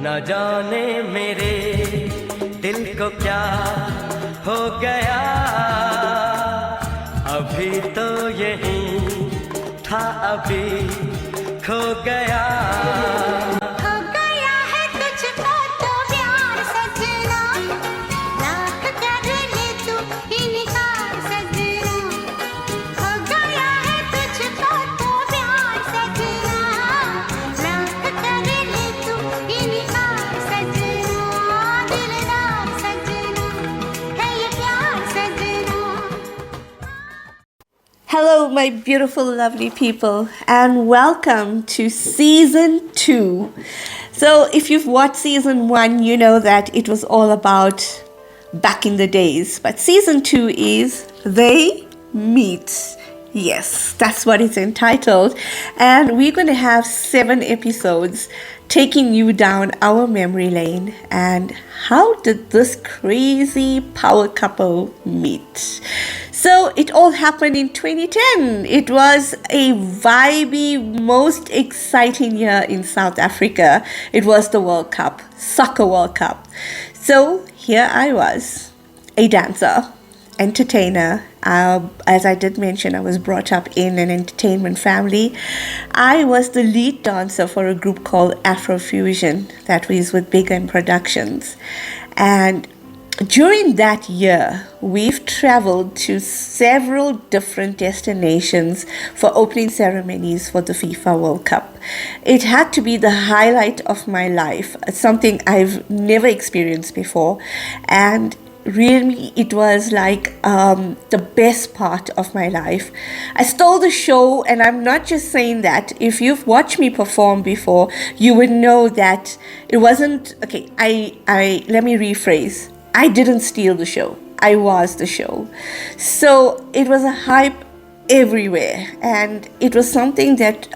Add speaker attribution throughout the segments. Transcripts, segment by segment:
Speaker 1: न जाने मेरे दिल को क्या हो गया, अभी तो यही था अभी खो गया।
Speaker 2: हो गया है तुझको तो प्यार सजना, लाख कर ले तू इनकार सजना। हो गया है तुझको तो प्यार सजना, लाख कर ले तू इनकार सजना। दिलदार सजना है ये प्यार सजना।
Speaker 3: Hello, my beautiful, lovely people, and welcome to season 2. So, if you've watched season 1, you know that it was all about back in the days. But season 2 is They Meet. Yes, that's what it's entitled. And we're going to have 7 episodes taking you down our memory lane. And how did this crazy power couple meet? So it all happened in 2010. It was a vibey, most exciting year in South Africa. It was the World Cup, Soccer World Cup. So here I was, a dancer, entertainer. As I did mention, I was brought up in an entertainment family. I was the lead dancer for a group called Afrofusion that was with Big M Productions. And during that year, we've traveled to several different destinations for opening ceremonies for the FIFA World Cup. It had to be the highlight of my life, something I've never experienced before. And really, it was like the best part of my life. I stole the show, and I'm not just saying that. If you've watched me perform before, you would know that it wasn't, okay, let me rephrase. I didn't steal the show. I was the show. So it was a hype everywhere, and it was something that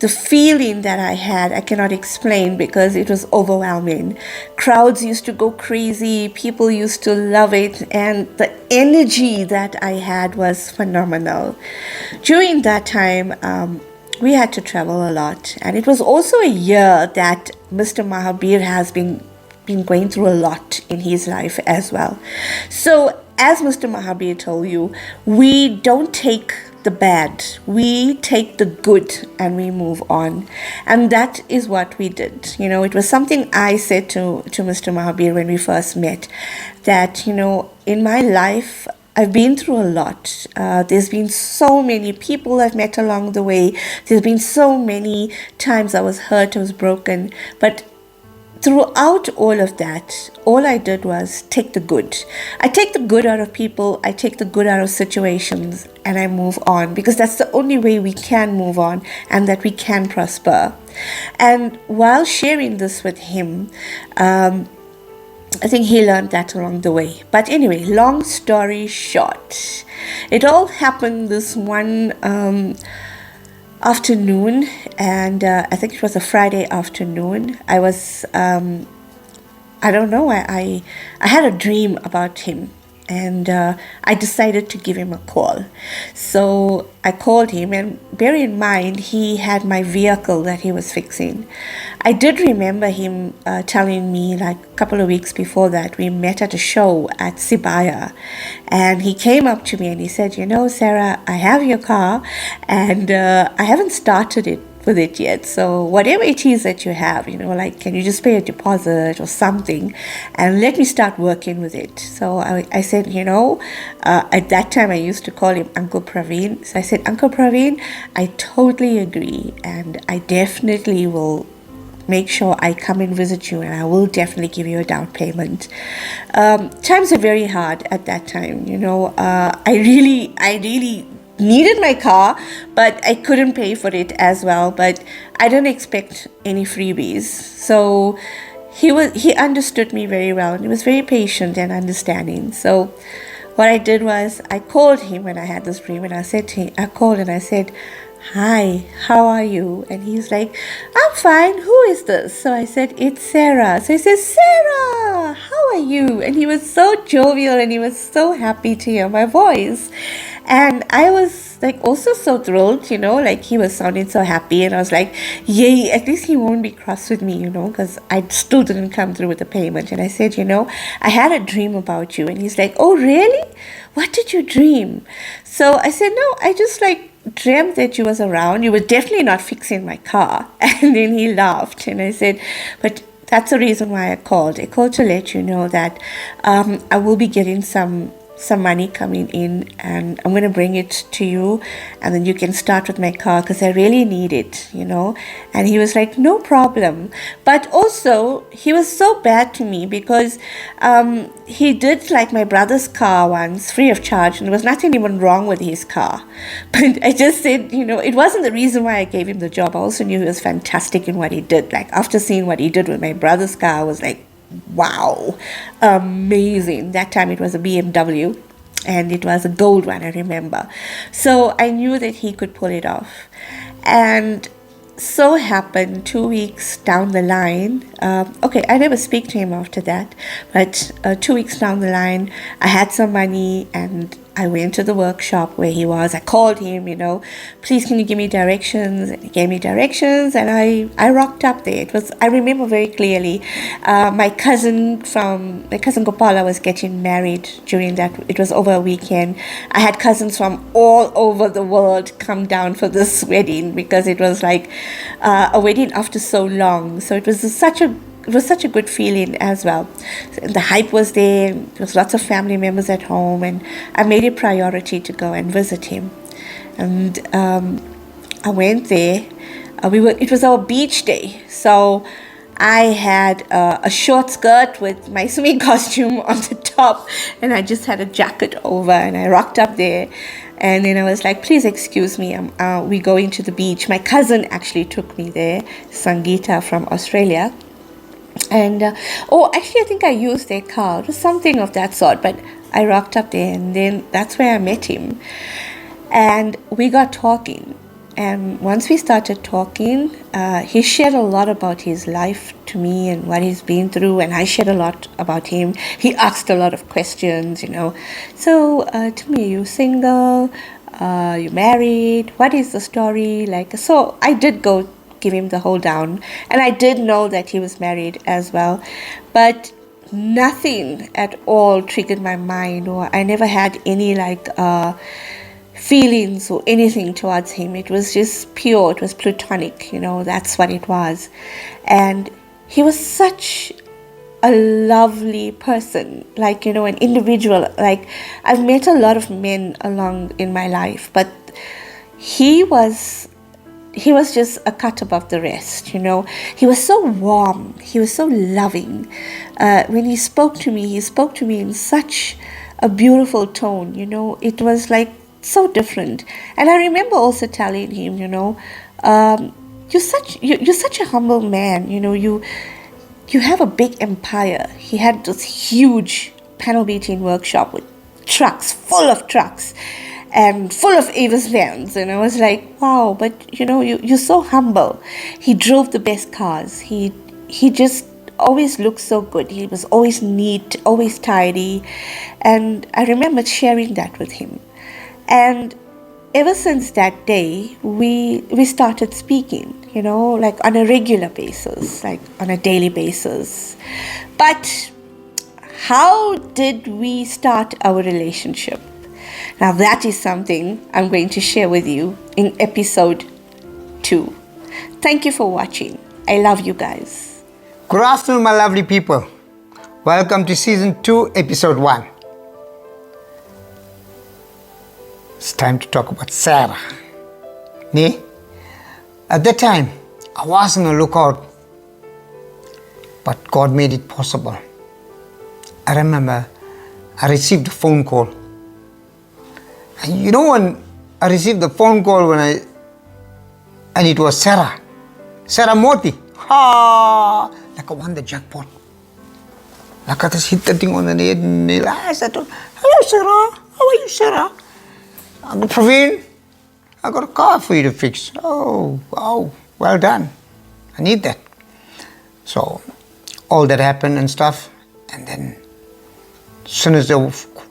Speaker 3: the feeling that I had, I cannot explain because it was overwhelming. Crowds used to go crazy, people used to love it, and the energy that I had was phenomenal. During that time, we had to travel a lot, and it was also a year that Mr. Mahabir has been going through a lot in his life as well. So as Mr. Mahabir told you, we don't take the bad, we take the good and we move on. And that is what we did. You know, it was something I said to Mr. Mahabir when we first met, that, you know, in my life, I've been through a lot. There's been so many people I've met along the way. There's been so many times I was hurt, I was broken. But throughout all of that, all I did was take the good. I take the good out of people, I take the good out of situations, and I move on, because that's the only way we can move on and that we can prosper. And while sharing this with him, I think he learned that along the way. But anyway, long story short, it all happened this one afternoon, and I think it was a Friday afternoon. I was I don't know, I had a dream about him, and I decided to give him a call. So I called him, and bear in mind, he had my vehicle that he was fixing. I did remember him telling me, like a couple of weeks before that, we met at a show at Sibaya, and he came up to me and he said, you know, Sarah, I have your car, and I haven't started it with it yet, so whatever it is that you have, you know, like, can you just pay a deposit or something and let me start working with it? So I said, you know, at that time I used to call him Uncle Praveen. So I said, Uncle Praveen, I totally agree, and I definitely will make sure I come and visit you, and I will definitely give you a down payment. Times are very hard at that time, you know. I really needed my car, but I couldn't pay for it as well. But I didn't expect any freebies, so he understood me very well, and he was very patient and understanding. So what I did was I called him when I had this dream, and I called and I said, hi, how are you? And he's like, I'm fine, who is this? So I said, it's Sarah. So he says, Sarah, how are you? And he was so jovial and he was so happy to hear my voice. And I was like also so thrilled, like he was sounding so happy. And I was like, yay, at least he won't be cross with me, because I still didn't come through with the payment. And I said, I had a dream about you. And he's like, oh, really? What did you dream? So I said, no, I just dreamt that you was around. You were definitely not fixing my car. And then he laughed. And I said, but that's the reason why I called. I called to let you know that I will be getting some money coming in, and I'm going to bring it to you, and then you can start with my car because I really need it, And he was like, no problem. But also, he was so bad to me because he did my brother's car once free of charge, and there was nothing even wrong with his car. But I just said, it wasn't the reason why I gave him the job. I also knew he was fantastic in what he did. After seeing what he did with my brother's car, I was like, wow, amazing. That time it was a BMW, and it was a gold one, I remember. So I knew that he could pull it off. And so happened 2 weeks down the line, I never speak to him after that, but 2 weeks down the line, I had some money and I went to the workshop where he was. I called him, please can you give me directions? And he gave me directions, and I rocked up there. I remember very clearly, my cousin Gopala was getting married during that. It was over a weekend. I had cousins from all over the world come down for this wedding because it was a wedding after so long. So it was such a good feeling as well. The hype was there. There was lots of family members at home, and I made it a priority to go and visit him. And I went there. It was our beach day, so I had a short skirt with my swimming costume on the top, and I just had a jacket over, and I rocked up there. And then I was like, please excuse me, we're going to the beach. My cousin actually took me there, Sangeeta from Australia. And actually I think I used their car. It was something of that sort, but I rocked up there, and then that's where I met him. And we got talking, and once we started talking, he shared a lot about his life to me and what he's been through, and I shared a lot about him. He asked a lot of questions, So tell me, are you single? You married? What is the story? So I did go give him the whole down, and I did know that he was married as well, but nothing at all triggered my mind, or I never had any feelings or anything towards him. It was just pure, it was platonic, that's what it was. And he was such a lovely person, an individual. I've met a lot of men along in my life, but he was just a cut above the rest, He was so warm. He was so loving. When he spoke to me in such a beautiful tone, It was so different. And I remember also telling him, you're such a humble man, you have a big empire. He had this huge panel beating workshop with trucks, full of trucks, and full of Avis vans, and I was like, wow, but you're so humble. He drove the best cars. He just always looked so good. He was always neat, always tidy, and I remember sharing that with him. And ever since that day, we started speaking, on a regular basis, on a daily basis. But how did we start our relationship? Now that is something I'm going to share with you in episode 2. Thank you for watching. I love you guys.
Speaker 4: Good afternoon, my lovely people. Welcome to season 2, episode 1. It's time to talk about Sarah. At that time, I was on a lookout, but God made it possible. I remember I received a phone call. And when I received the phone call and it was Sarah Moti. Like I won the jackpot. Like I just hit the thing on the head and I said, hello Sarah, how are you Sarah? I go, Praveen, I got a car for you to fix. Oh, wow, well done. I need that. So all that happened and stuff, and then As soon as they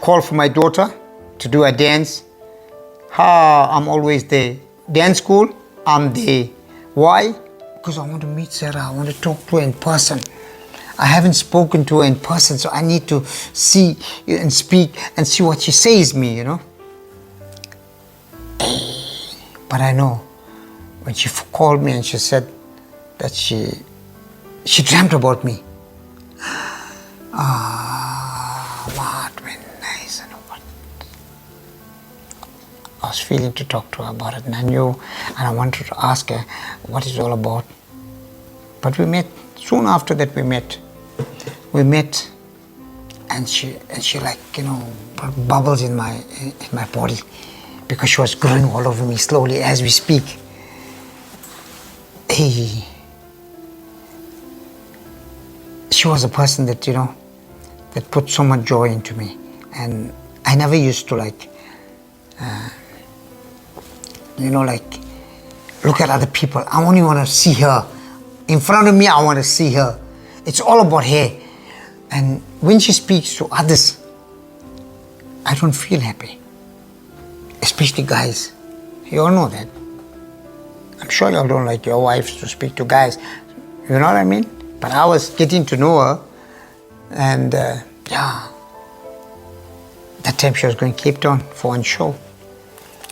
Speaker 4: call for my daughter to do a dance, I'm always there. Dance school, I'm there. Why? Because I want to meet Sarah. I want to talk to her in person. I haven't spoken to her in person, so I need to see and speak and see what she says me, you know. But I know when she called me and she said that she dreamt about me. My heart went nice and what. I was feeling to talk to her about it, and I knew, and I wanted to ask her what it's all about. But we met. Soon after that, we met, and she like, you know, bubbles in my body, because she was growing all over me slowly as we speak. Hey, she was a person that, you know, that put so much joy into me, and I never used to like, you know, like look at other people. I only want to see her. In front of me, I want to see her. It's all about her. And when she speaks to others, I don't feel happy. Especially guys. You all know that. I'm sure y'all don't like your wives to speak to guys. You know what I mean? But I was getting to know her, and yeah. That time she was going to Cape Town for one show.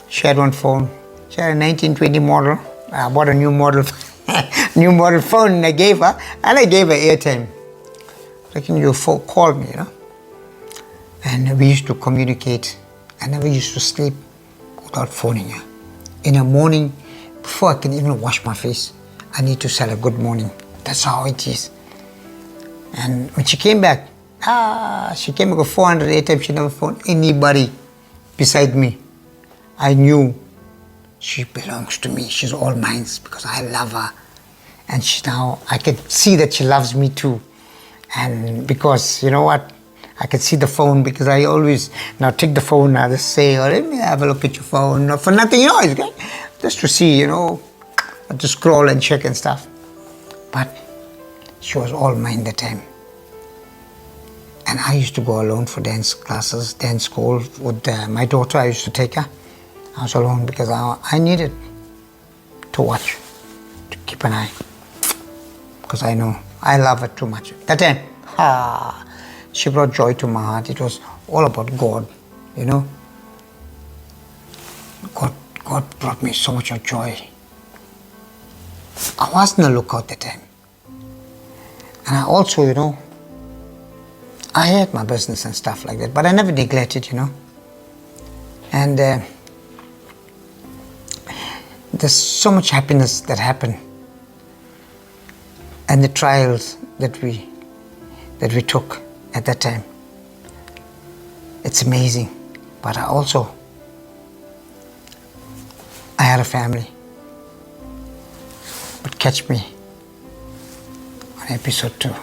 Speaker 4: She had one phone. She had a 1920 model. I bought a new model phone, and I gave her airtime. Like, you call me, you know. And we used to communicate. I never used to sleep without phoning her. In the morning, before I can even wash my face, I need to say a good morning. That's how it is. And when she came back, she came back with 400 airtime. She never phoned anybody beside me. I knew she belongs to me. She's all mine because I love her. And now I can see that she loves me too. And because, you know what, I can see the phone, because I always now take the phone and I just say, oh, let me have a look at your phone. Not for nothing, you know, it's good. Just to see, you know, to scroll and check and stuff. But she was all mine that time. And I used to go alone for dance classes, dance school with my daughter. I used to take her. I was alone because I needed to watch, to keep an eye, because I know I love her too much. That time, she brought joy to my heart. It was all about God, you know. God brought me so much of joy. I was on the lookout that time. And I also, you know, I had my business and stuff like that, but I never neglected, you know. And there's so much happiness that happened, and the trials that we took at that time. It's amazing. But I had a family. But catch me on episode 2.